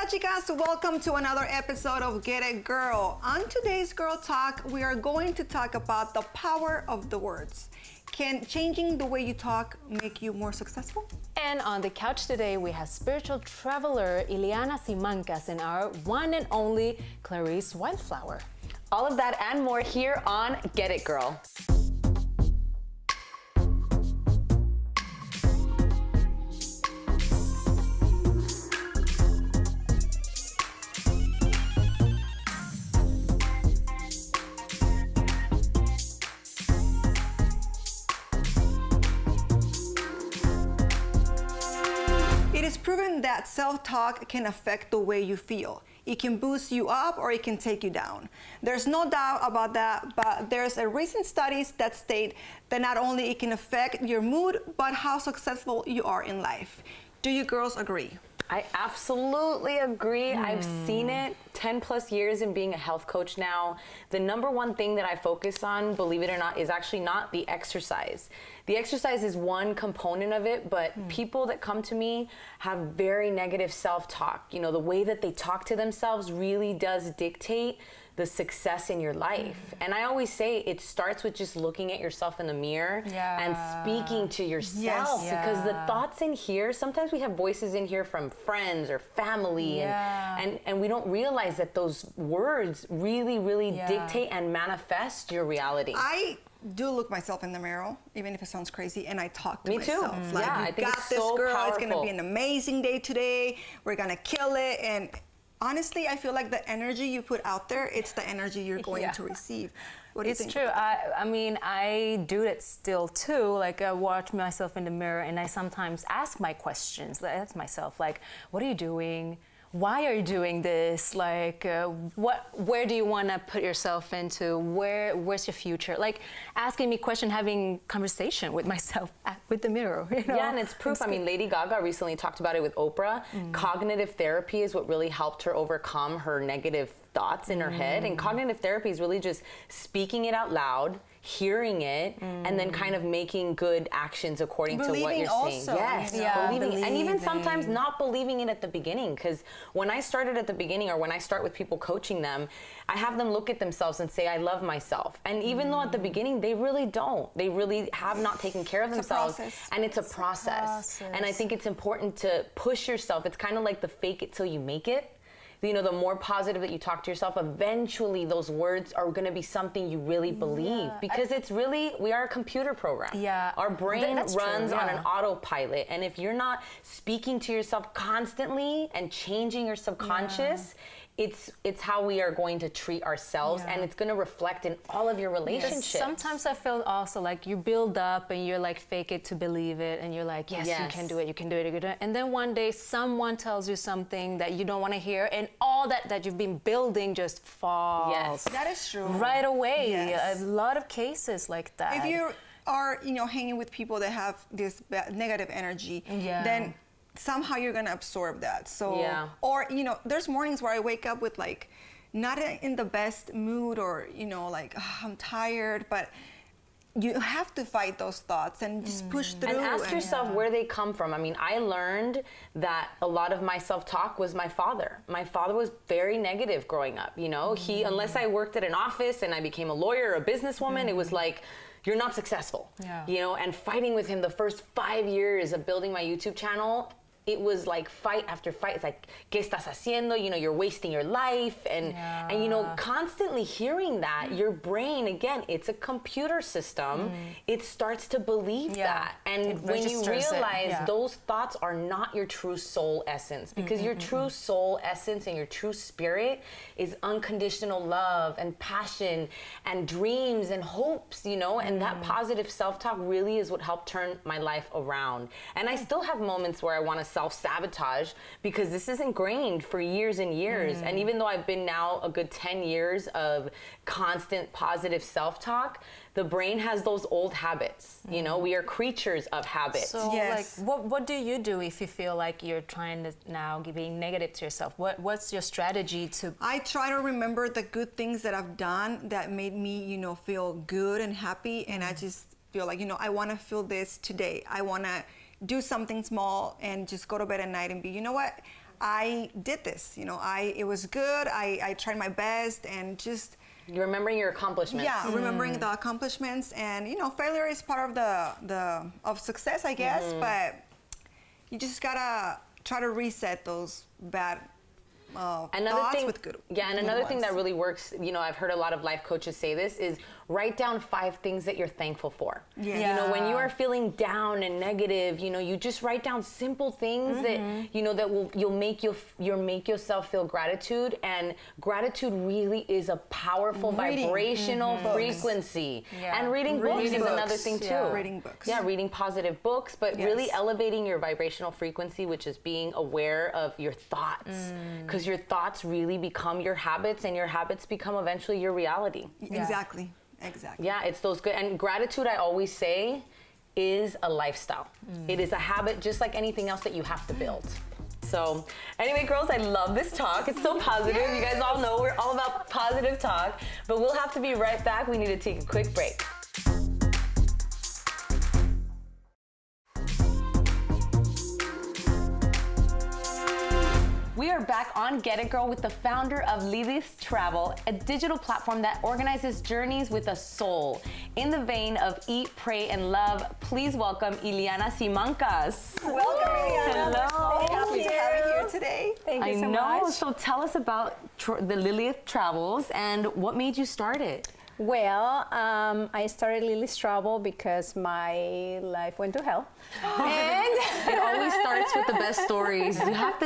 Hola chicas, welcome to another episode of Get It Girl. On today's Girl Talk, we are going to talk about the power of the words. Can changing the way you talk make you more successful? And on the couch today, we have spiritual traveler Ileanna Simancas and our one and only Clarice Wildflower. All of that and more here on Get It Girl. It is proven that self-talk can affect the way you feel. It can boost you up or it can take you down. There's no doubt about that, but there's a recent studies that state that not only it can affect your mood, but how successful you are in life. Do you girls agree? I absolutely agree. I've seen it 10 plus years in being a health coach now. The number one thing that I focus on, believe it or not, is actually not the exercise. The exercise is one component of it, but people that come to me have very negative self-talk. You know, the way that they talk to themselves really does dictate the success in your life. And I always say it starts with just looking at yourself in the mirror and speaking to yourself. Because the thoughts in here, sometimes we have voices in here from friends or family and we don't realize that those words really dictate and manifest your reality. I do look myself in the mirror, even if it sounds crazy, and I talk to myself. Me too. Like, I you think got it's this, so girl. powerful. It's gonna be an amazing day today. We're gonna kill it. And honestly, I feel like the energy you put out there, it's the energy you're going to receive. What do you think? It's true. I mean, I do it still too. Like I watch myself in the mirror and I sometimes ask my questions. I ask myself, like, what are you doing? Why are you doing this? Like, where do you want to put yourself into? Where's your future? Like, asking me questions, having conversation with myself with the mirror. You know? Yeah, and it's proof. I mean, Lady Gaga recently talked about it with Oprah. Cognitive therapy is what really helped her overcome her negative thoughts in her head. And cognitive therapy is really just speaking it out loud, hearing it, and then kind of making good actions according to what you're saying. Yes, believing. And even sometimes not believing it at the beginning. Because when I started at the beginning, or when I start with people coaching them, I have them look at themselves and say, I love myself. And even though at the beginning, they really don't. They really have not taken care of themselves. And it's a process. And I think it's important to push yourself. It's kind of like the fake it till you make it. You know, the more positive that you talk to yourself, eventually those words are going to be something you really believe. Because it's really, we are a computer program. Our brain runs on an autopilot. And if you're not speaking to yourself constantly and changing your subconscious, it's how we are going to treat ourselves, and it's going to reflect in all of your relationships. Sometimes I feel also like you build up and you're like fake it to believe it, and you're like, yes, you can do it, you can do it, you can do it. And then one day someone tells you something that you don't want to hear, and all that you've been building just falls. Yes, that is true. Right away. A lot of cases like that. If you are, you know, hanging with people that have this negative energy, then somehow you're gonna absorb that. So, or, you know, there's mornings where I wake up with like, not in the best mood, or, you know, like, I'm tired, but you have to fight those thoughts and just push through. And ask yourself where they come from. I mean, I learned that a lot of my self-talk was my father. My father was very negative growing up, you know? He, unless I worked at an office and I became a lawyer or a businesswoman, it was like, you're not successful, you know? And fighting with him the first 5 years of building my YouTube channel, it was like fight after fight. It's like, ¿qué estás haciendo? You know, you're wasting your life. And you know, constantly hearing that, your brain, again, it's a computer system. It starts to believe that. And when you realize those thoughts are not your true soul essence, because your true soul essence and your true spirit is unconditional love and passion and dreams and hopes, you know, and that positive self-talk really is what helped turn my life around. And I still have moments where I want to self-sabotage, because this is ingrained for years and years. And even though I've been now a good 10 years of constant positive self-talk, the brain has those old habits. You know, we are creatures of habit. So like, what do you do if you feel like you're trying to now being negative to yourself? What's your strategy to? I try to remember the good things that I've done that made me, you know, feel good and happy. And I just feel like, you know, I want to feel this today. I want to do something small and just go to bed at night and be, you know what? I did this. You know, it was good. I tried my best, and just you're remembering your accomplishments. Yeah, remembering the accomplishments, and you know, failure is part of the of success, I guess. But you just gotta try to reset those bad thoughts with good. Yeah, and another thing that really works, you know, I've heard a lot of life coaches say this, is write down 5 things that you're thankful for. Yeah. You know, when you are feeling down and negative, you know, you just write down simple things that, you know, that you'll make yourself feel gratitude. And gratitude really is a powerful vibrational frequency. Yeah. And reading books is another thing too. Yeah. Reading books. Yeah, reading positive books, but really elevating your vibrational frequency, which is being aware of your thoughts. Because your thoughts really become your habits, and your habits become eventually your reality. Exactly. Exactly. Yeah, it's those good. And gratitude, I always say, is a lifestyle. It is a habit just like anything else that you have to build. So anyway, girls, I love this talk. It's so positive. You guys all know we're all about positive talk. But we'll have to be right back. We need to take a quick break. We are back on Get It Girl with the founder of Lilith Travel, a digital platform that organizes journeys with a soul. In the vein of Eat, Pray, and Love, please welcome Ileanna Simancas. Welcome, Ileanna. Hello. So happy to have you here today. Thank you so much. much. So tell us about the Lilith Travels and what made you start it. Well, I started Lily's Travel because my life went to hell. And it always starts with the best stories. You have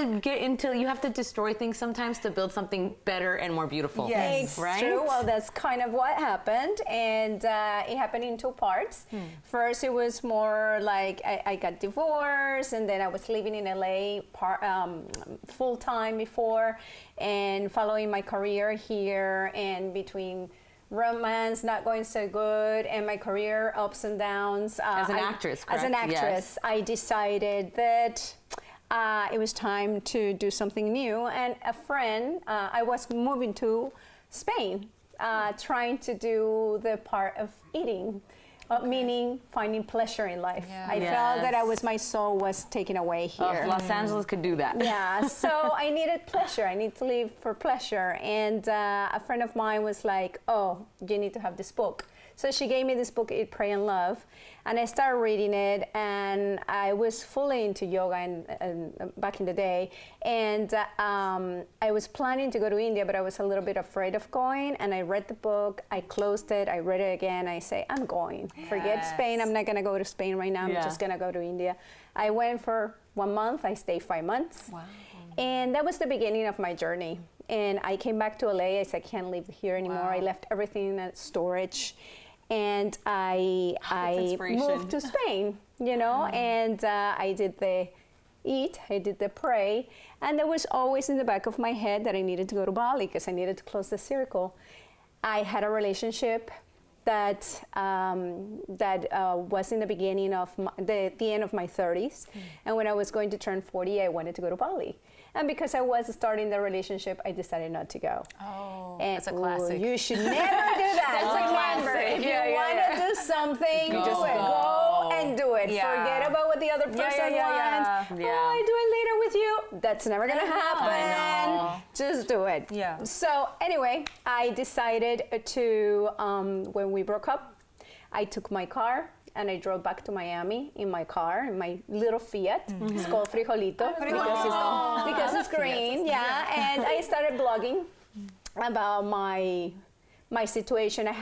to destroy things sometimes to build something better and more beautiful. Yes, it's right? true. Well, that's kind of what happened. And it happened in 2 parts. First, it was more like I got divorced, and then I was living in LA full time before, and following my career here, and between romance not going so good and my career ups and downs. As an actress, correct? As an actress, yes. I decided that it was time to do something new. And a friend, I was moving to Spain, trying to do the part of eating. Meaning finding pleasure in life. Yeah. I felt that my soul was taken away here. Los Angeles could do that. Yeah, so I needed pleasure. I need to live for pleasure. And a friend of mine was like, oh, you need to have this book. So she gave me this book, Eat, Pray, and Love. And I started reading it, and I was fully into yoga and back in the day. And I was planning to go to India, but I was a little bit afraid of going. And I read the book, I closed it, I read it again. I say, I'm going. Yes. Forget Spain. I'm not going to go to Spain right now. I'm just going to go to India. I went for 1 month. I stayed 5 months. Wow. And that was the beginning of my journey. And I came back to LA. I said, I can't live here anymore. Wow. I left everything in storage. And I moved to Spain, you know, and I did the eat, I did the pray, and there was always in the back of my head that I needed to go to Bali because I needed to close the circle. I had a relationship that was in the beginning of the end of my 30s, and when I was going to turn 40, I wanted to go to Bali. And because I was starting the relationship, I decided not to go. Oh, and that's a classic. You should never do that. That's a Remember, classic. if you want to do something, Go. do it. Go and do it. Yeah. Forget about what the other person wants. Yeah. Oh, I do it later with you. That's never going to happen. I know. Just do it. Yeah. So anyway, I decided to, when we broke up, I took my car and I drove back to Miami in my car, in my little Fiat. It's called Frijolito because it's green. Yeah, and I started blogging about my situation. I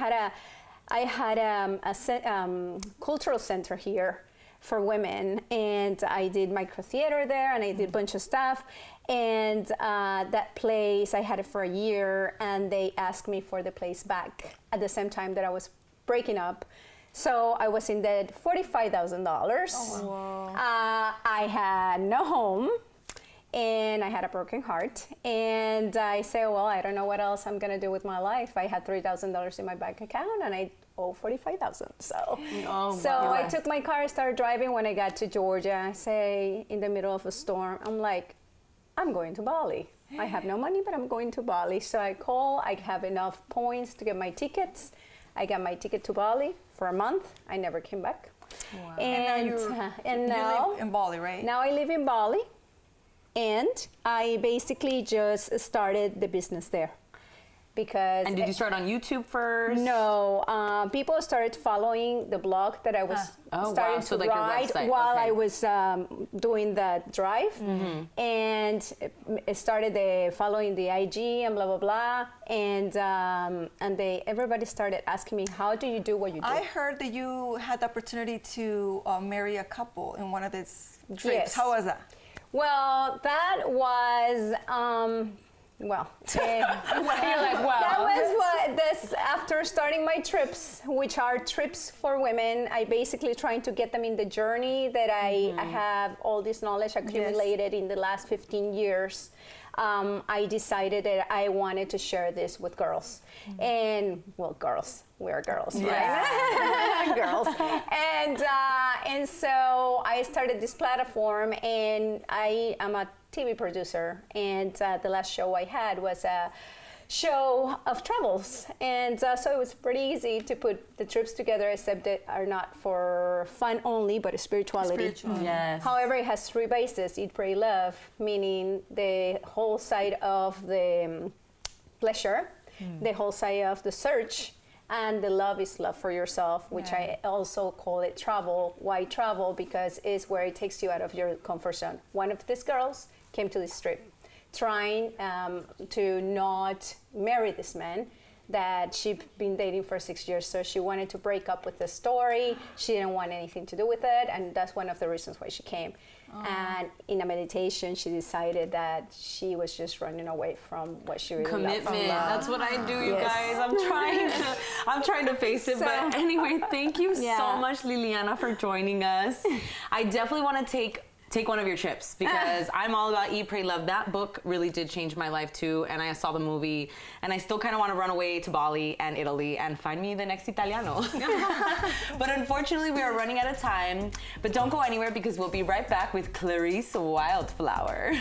had a cultural center here for women, and I did micro theater there, and I did a bunch of stuff. And that place, I had it for a year, and they asked me for the place back at the same time that I was breaking up. So I was in debt $45,000. Oh, wow. I had no home, and I had a broken heart. And I said, well, I don't know what else I'm gonna do with my life. I had $3,000 in my bank account, and I owe $45,000. So, I took my car, started driving. When I got to Georgia, I say in the middle of a storm, I'm like, I'm going to Bali. I have no money, but I'm going to Bali. So I call. I have enough points to get my tickets. I got my ticket to Bali for a month. I never came back. Wow. And you now live in Bali, right? Now I live in Bali. And I basically just started the business there. Because and did you start on YouTube first? No, people started following the blog that I was starting to like write while I was doing the drive, and it started following the IG and blah blah blah, and everybody started asking me, how do you do what you do? I heard that you had the opportunity to marry a couple in one of these trips. Yes. How was that? Well, that was. You're like, wow. That was what this after starting my trips, which are trips for women. I basically trying to get them in the journey that I have all this knowledge accumulated in the last 15 years. I decided that I wanted to share this with girls, and girls. We are girls, right? Girls, and so I started this platform, and I am a TV producer, and the last show I had was a show of travels, and so it was pretty easy to put the trips together, except that are not for fun only, but spirituality. Yes. However, it has 3 bases: eat, pray, love, meaning the whole side of the pleasure, the whole side of the search, and the love is love for yourself, which I also call it travel. Why travel? Because it's where it takes you out of your comfort zone. One of these girls came to this trip trying to not marry this man that she'd been dating for 6 years. So she wanted to break up with the story. She didn't want anything to do with it, and that's one of the reasons why she came. And in a meditation, she decided that she was just running away from what she really loved. Commitment. That's what I do, you guys. I'm trying to face it. But anyway, thank you so much, Ileanna, for joining us. I definitely want to take one of your trips, because I'm all about Eat, Pray, Love. That book really did change my life too, and I saw the movie, and I still kind of want to run away to Bali and Italy and find me the next Italiano. But unfortunately, we are running out of time. But don't go anywhere, because we'll be right back with Clarice Wildflower.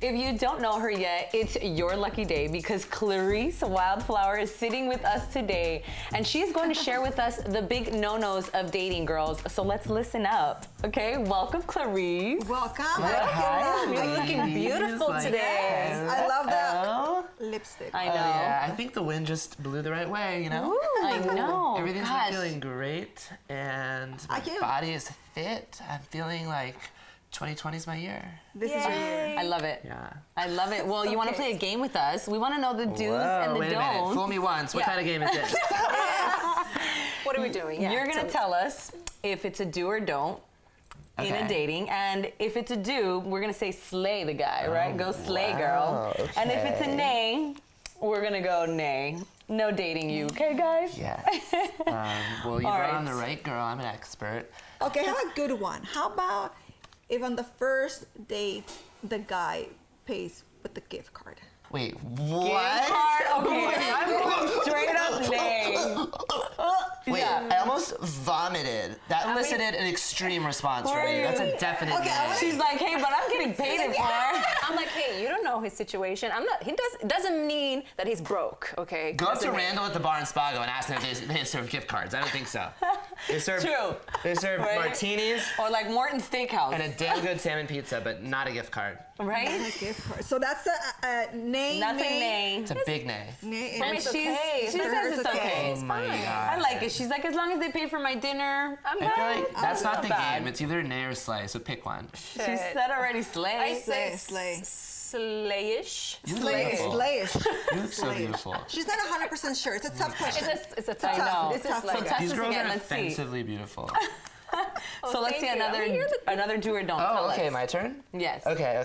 If you don't know her yet, it's your lucky day, because Clarice Wildflower is sitting with us today, and she is going to share with us the big no-nos of dating, girls. So let's listen up. Okay, welcome, Clarice. Welcome. Hi. You're looking beautiful today. Yes, I love the lipstick. I know. Yeah, I think the wind just blew the right way, you know? Ooh, I know. Everything's been feeling great, and my body is fit. I'm feeling like 2020 is my year. This is your year. I love it. Yeah. I love it. Well, you want to play a game with us? We want to know the do's and the wait a minute. don'ts. Fool me once. What kind of game is this? What are we doing? You're going to tell us if it's a do or don't in a dating, and if it's a do, we're going to say slay the guy, right? Go slay, girl. Okay. And if it's a nay, we're going to go nay. No dating you, okay, guys? Yes. Well, you brought on the right girl. I'm an expert. Okay, have a good one. How about if on the first date, the guy pays with the gift card? Wait, Gift what? card? Okay, I'm going straight up nay. Wait, I almost vomited. That elicited an extreme response from you. That's a definite nay. She's like, hey, but I'm getting paid it for. I'm like, hey, you don't know his situation. Doesn't mean that he's broke, okay? Go up to Randall at the bar in Spago and ask them if they serve gift cards. I don't think so. They serve, True. They serve martinis Or like Morton Steakhouse. and a damn good salmon pizza, but not a gift card. Right? A gift card. So that's a nay. That's a nay. It's a big nay. Nay. And it's okay. she says it's okay. Oh my god. I like it. She's like, as long as they pay for my dinner, I'm I feel like that's not the bad. game. It's either nay or slay, so pick one. She said already slay. Slay, slay. Slayish. You look Slay, beautiful. slay. You look so beautiful. She's not 100% sure. It's a tough question. It's a I tough. know. This is tough. like So test These us girls again. are Let's see. offensively beautiful. So let's see thank you. I mean, another do or don't. Tell Oh, okay, us. my turn? Yes. Okay.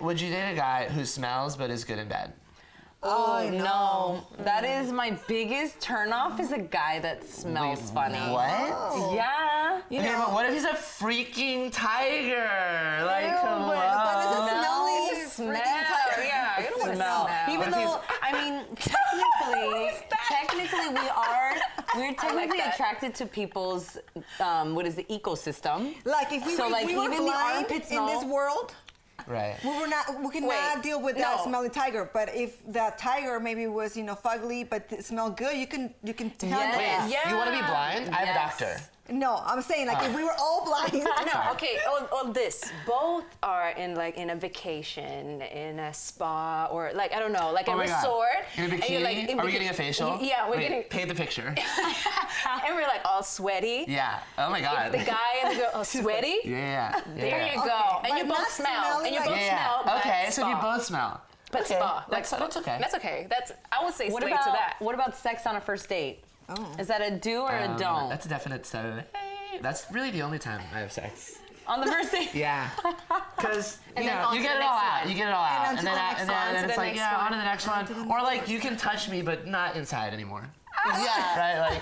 Would you date a guy who smells but is good in bed? Oh no, that is my biggest turnoff. Is a guy that smells funny. What? Yeah. You Okay, know, but what if he's a freaking tiger? Like, hello? that doesn't smell like It's a a freaking smell. tiger. Yeah, I don't want to smell. What Even if he's- though, I mean, technically we're technically attracted to people's, what is the ecosystem. Like if we, So, if like, we were even the blind armpits in this know. world, Right. We cannot deal with that smelly tiger. But if that tiger maybe was, fugly, but it smelled good, you can tell that. Wait, you want to be blind? I have a doctor. No, I'm saying if we were all blind. No, okay, all this. Both are in a vacation, in a spa, or I don't know, a resort. In a bikini? Are we getting a facial? Yeah, we're getting. Paint the picture. And we're all sweaty. Yeah. Oh my God. The guy and the girl are sweaty. Yeah. There you go. And you both smell. And you both smell. Okay, so if you both smell. But spa. That's okay. That's okay. I would say What straight about to that. what about sex on a first date? Oh. Is that a do or a don't? That's a definite so. Hey, that's really the only time I have sex. On the first date? Yeah. Because you on get to it the all next out. one. You get it all out. And And then it's the like, next on to the next one. Or you can touch me, but not inside anymore. Yeah. Right?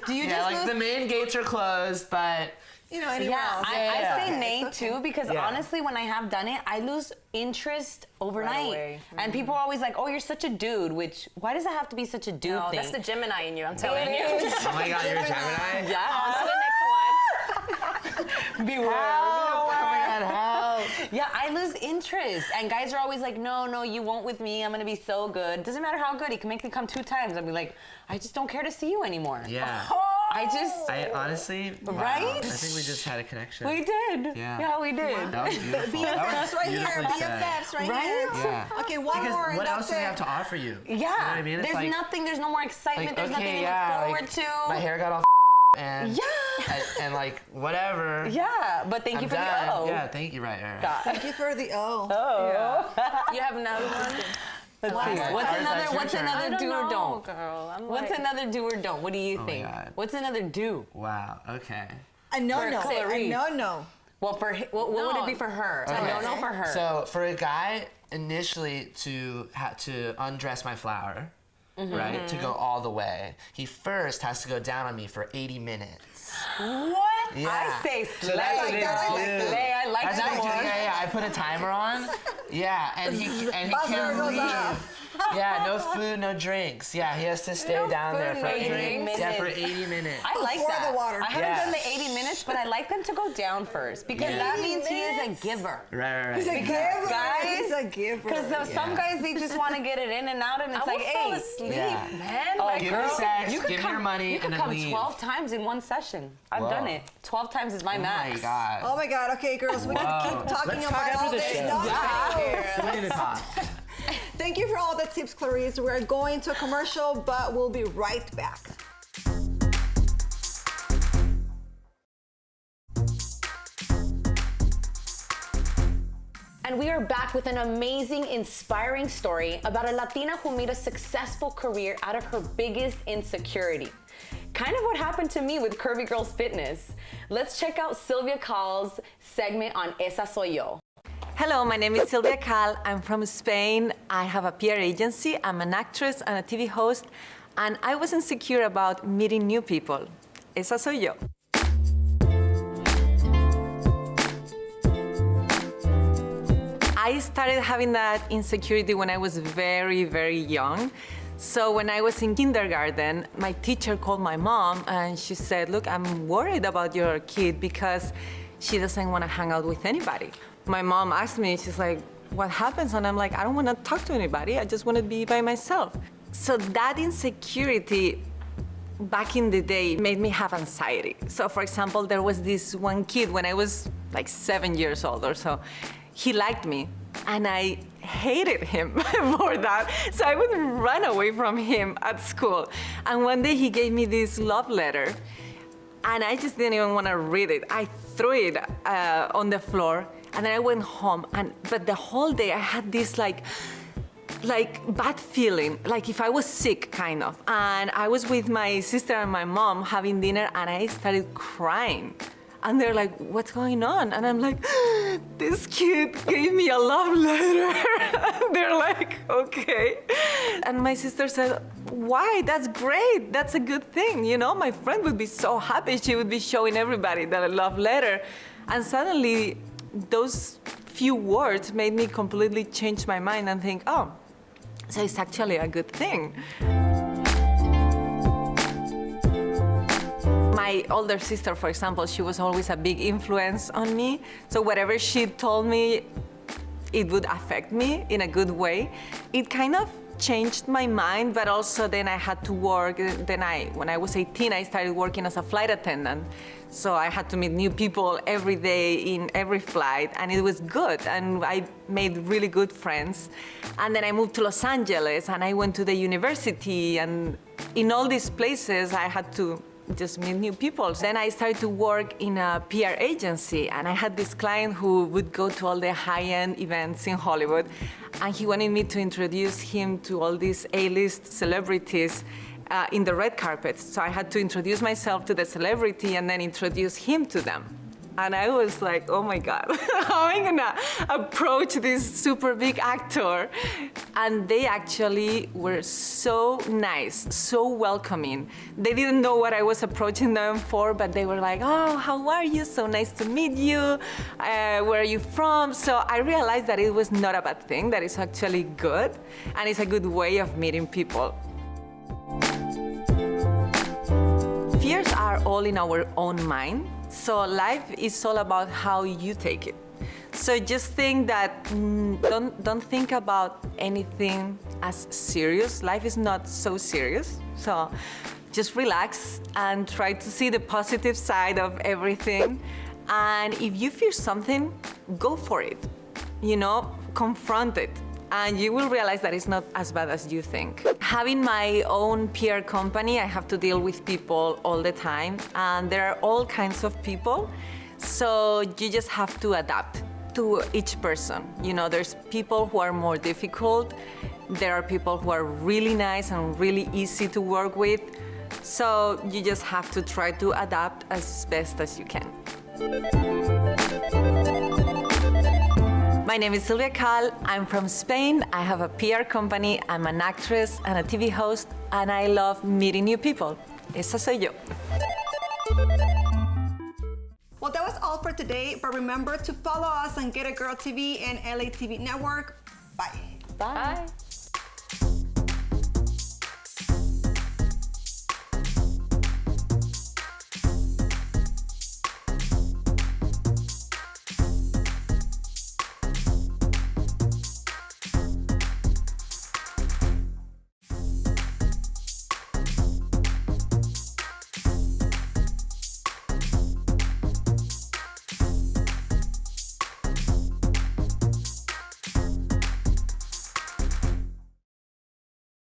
Do you just the main gates are closed, but anywhere else. I say nay too because honestly, when I have done it, I lose interest overnight. away. And people are always like, "Oh, you're such a dude," which why does it have to be such a dude No, thing? that's the Gemini in you, I'm telling you. oh my God, you're a Gemini? yeah. On to the next one. Beware. Oh my God, help. Yeah, I lose interest. And guys are always like, no, you won't with me. I'm going to be so good. Doesn't matter how good. He can make me come 2 times. I'll be like, I just don't care to see you anymore. Yeah. I honestly, wow, Right? I think we just had a connection. We did. Yeah. We did. That was beautiful. BFFs right here. beautifully said. BFFs right Right? here. Yeah. Okay, one Because more. what and else do they have that's to offer you? Yeah. You know what I mean? It's There's nothing. There's no more excitement. There's nothing to look forward to. My hair got all and and whatever. Yeah, but thank you for done. the O. Yeah, thank you. Right. Thank you for the O. You have another one? Let's see. What's another do or don't? Girl. What's another do or don't? What do you think? God. What's another do? Wow. Okay. A no-no. Clarice. A no-no. Well, what would it be for her? Okay. A no-no for her. So for a guy, initially to undress my flower, right, to go all the way, he first has to go down on me for 80 minutes. What? Yeah. I say slay. that's what they do. Slay. I like That's that what I do. one. Yeah. I put a timer on. Yeah, and he Buzzer can't goes leave. off. Yeah, no food, no drinks. Yeah, he has to stay down there for 80 minutes. Yeah, for 80 minutes. I like Pour that. the water. I haven't Yeah. done the 80 minutes, but I like them to go down first because that means he is a giver. Right. He's a giver. guys- He's a giver. Because some guys, they just want to get it in and out, and it's I like, would hey, fall asleep, Yeah. man. Oh, Like, Give girl, me sex, you could give me come- your money, you could and then come leave. 12 times in one session. I've Whoa. done it. 12 times is my Oh max. my God. Oh my God. Okay, girls, we can keep talking Let's about talk after all the this show. stuff. We need to talk. Thank you for all the tips, Clarice. We're going to a commercial, but we'll be right back. And we are back with an amazing, inspiring story about a Latina who made a successful career out of her biggest insecurity. Kind of what happened to me with Curvy Girls Fitness. Let's check out Sylvia Call's segment on Esa Soy Yo. Hello, my name is Sylvia Cal. I'm from Spain. I have a PR agency. I'm an actress and a TV host, and I was insecure about meeting new people. Esa soy yo. I started having that insecurity when I was very, very young. So when I was in kindergarten, my teacher called my mom and she said, look, I'm worried about your kid because she doesn't want to hang out with anybody. My mom asked me, she's like, what happens? And I'm like, I don't want to talk to anybody. I just want to be by myself. So that insecurity back in the day made me have anxiety. So for example, there was this one kid when I was like 7 years old or so. He liked me and I hated him for that. So I would run away from him at school. And one day he gave me this love letter and I just didn't even want to read it. I threw it on the floor and then I went home. But the whole day I had this like bad feeling, like if I was sick, kind of. And I was with my sister and my mom having dinner and I started crying. And they're like, what's going on? And I'm like, this kid gave me a love letter. They're like, okay. And my sister said, why? That's great. That's a good thing. You know, my friend would be so happy. She would be showing everybody that love letter. And suddenly, those few words made me completely change my mind and think, oh, so it's actually a good thing. My older sister, for example, she was always a big influence on me. So whatever she told me, it would affect me in a good way. It kind of changed my mind, but also then I had to work. When I was 18, I started working as a flight attendant. So I had to meet new people every day in every flight, and it was good. And I made really good friends. And then I moved to Los Angeles, and I went to the university, and in all these places, I had to just meet new people. Then I started to work in a PR agency, and I had this client who would go to all the high-end events in Hollywood, and he wanted me to introduce him to all these A-list celebrities in the red carpet. So I had to introduce myself to the celebrity and then introduce him to them. And I was like, oh my God, how am I gonna approach this super big actor? And they actually were so nice, so welcoming. They didn't know what I was approaching them for, but they were like, oh, how are you? So nice to meet you. Where are you from? So I realized that it was not a bad thing, that it's actually good, and it's a good way of meeting people. Fears are all in our own mind. So life is all about how you take it. So just think that don't think about anything as serious. Life is not so serious. So just relax and try to see the positive side of everything. And if you fear something, go for it. Confront it. And you will realize that it's not as bad as you think. Having my own PR company, I have to deal with people all the time, and there are all kinds of people, so you just have to adapt to each person. There's people who are more difficult, there are people who are really nice and really easy to work with, so you just have to try to adapt as best as you can. My name is Silvia Cal. I'm from Spain. I have a PR company. I'm an actress and a TV host, and I love meeting new people. Esa soy yo. Well, that was all for today, but remember to follow us on Get a Girl TV and LATV Network. Bye. Bye.